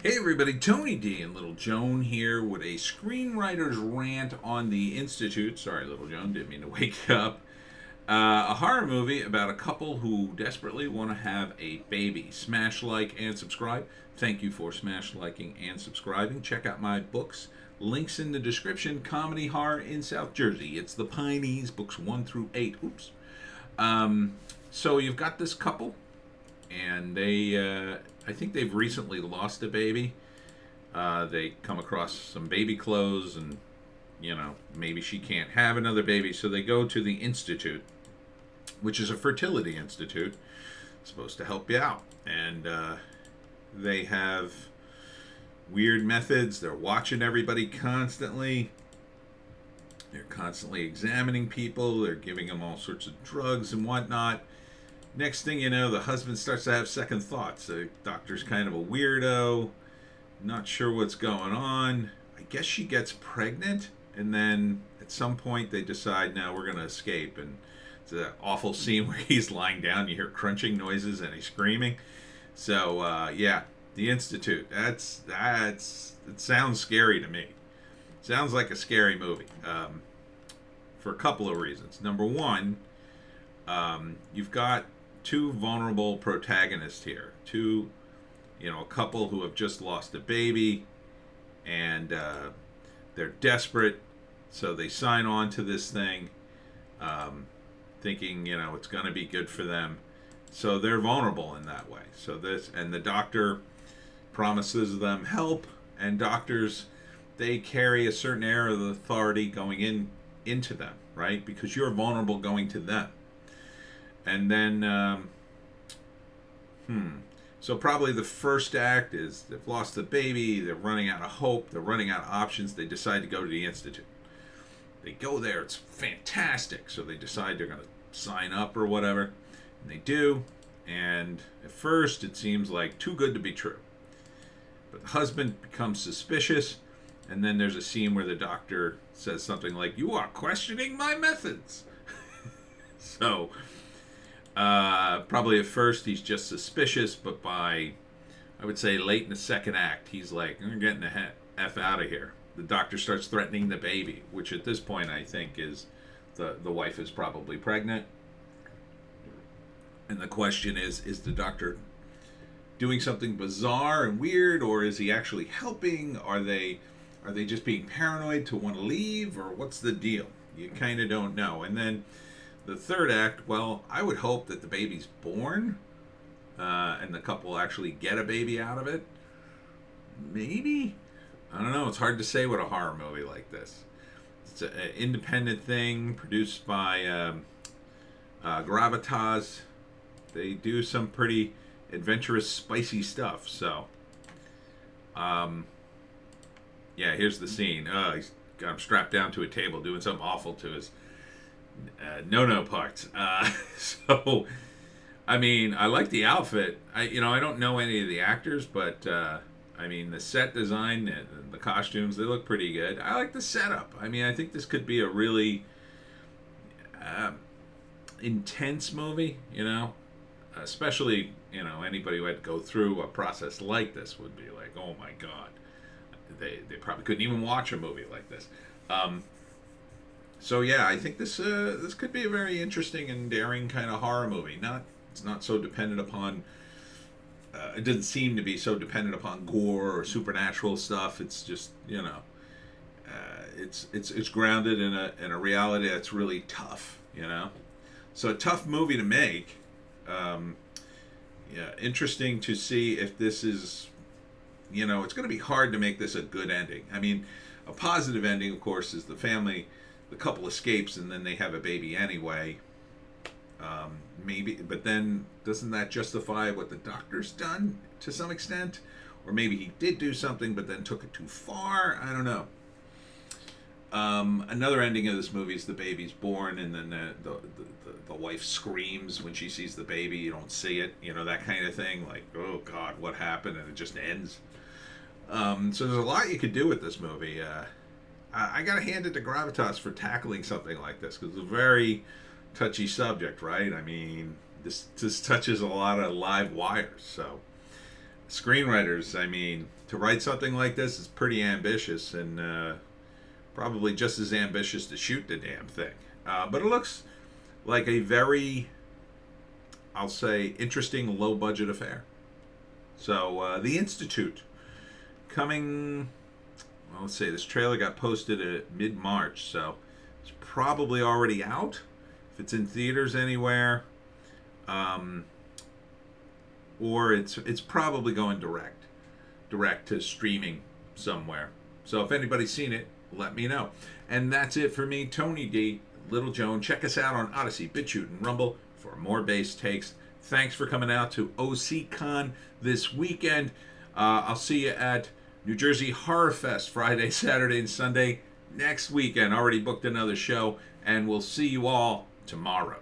Hey everybody, Tony D and Little Joan here with a screenwriter's rant on the Institute. Sorry, Little Joan, didn't mean to wake you up. A horror movie about a couple who desperately want to have a baby. Smash like and subscribe. Thank you for smash liking and subscribing. Check out my books. Links in the description. Comedy horror in South Jersey. It's the Pineys, books 1 through 8. Oops. So you've got this couple, and I think they've recently lost a baby. They come across some baby clothes, and maybe she can't have another baby, so they go to the Institute, which is a fertility institute supposed to help you out. And they have weird methods. They're watching everybody constantly. They're constantly examining people. They're giving them all sorts of drugs and whatnot. Next thing you know, the husband starts to have second thoughts. The doctor's kind of a weirdo, not sure what's going on. I guess she gets pregnant, and then at some point they decide, now we're going to escape. And it's an awful scene where he's lying down, you hear crunching noises, and he's screaming. So, yeah, the Institute. It sounds scary to me. Sounds like a scary movie, for a couple of reasons. Number one, you've got two vulnerable protagonists here. A couple who have just lost a baby, and they're desperate, so they sign on to this thing, thinking, it's going to be good for them. So they're vulnerable in that way. And the doctor promises them help, and doctors, they carry a certain air of authority going into them, right? Because you're vulnerable going to them. And then, so probably the first act is they've lost the baby, they're running out of hope, they're running out of options, they decide to go to the Institute. They go there, it's fantastic, so they decide they're going to sign up or whatever, and they do, and at first it seems like too good to be true. But the husband becomes suspicious, and then there's a scene where the doctor says something like, "You are questioning my methods." So probably at first he's just suspicious, but by, I would say, late in the second act, he's like, "I'm getting the F out of here." The doctor starts threatening the baby, which at this point I think is the wife is probably pregnant. And the question is the doctor doing something bizarre and weird, or is he actually helping? Are they just being paranoid to want to leave, or what's the deal? You kind of don't know. And then the third act, well, I would hope that the baby's born, and the couple actually get a baby out of it. Maybe? I don't know. It's hard to say with a horror movie like this. It's an independent thing produced by Gravitas. They do some pretty adventurous, spicy stuff. So, yeah, here's the scene. He's got him strapped down to a table doing something awful to his no parts. So, I mean, I like the outfit. I don't know any of the actors, but I mean, the set design and the costumes, they look pretty good. I like the setup. I mean, I think this could be a really intense movie, especially, anybody who had to go through a process like this would be like, oh my God, they probably couldn't even watch a movie like this. So yeah, I think this could be a very interesting and daring kind of horror movie. It's not so dependent upon. It doesn't seem to be so dependent upon gore or supernatural stuff. It's just it's grounded in a reality that's really tough. So a tough movie to make. Yeah, interesting to see if this is. It's going to be hard to make this a good ending. I mean, a positive ending, of course, is the couple escapes and then they have a baby anyway. Maybe, but then doesn't that justify what the doctor's done to some extent? Or maybe he did do something but then took it too far. I don't know. Another ending of this movie is the baby's born, and then the wife screams when she sees the baby. You don't see it, that kind of thing. Like, oh God, what happened? And it just ends. So there's a lot you could do with this movie. I gotta hand it to Gravitas for tackling something like this, because it's a very touchy subject, right? I mean, this touches a lot of live wires. So Screenwriters, I mean, to write something like this is pretty ambitious, and probably just as ambitious to shoot the damn thing. But it looks like a very, I'll say, interesting low budget affair. So, The Institute, coming, well, let's see, this trailer got posted at mid March, so it's probably already out. If it's in theaters anywhere, or it's probably going direct to streaming somewhere. So if anybody's seen it, let me know. And that's it for me, Tony D, Little Joan. Check us out on Odysee, Bitchute, and Rumble for more bass takes. Thanks for coming out to OCCon this weekend. I'll see you at New Jersey Horror Fest Friday, Saturday, and Sunday next weekend. Already booked another show, and we'll see you all tomorrow.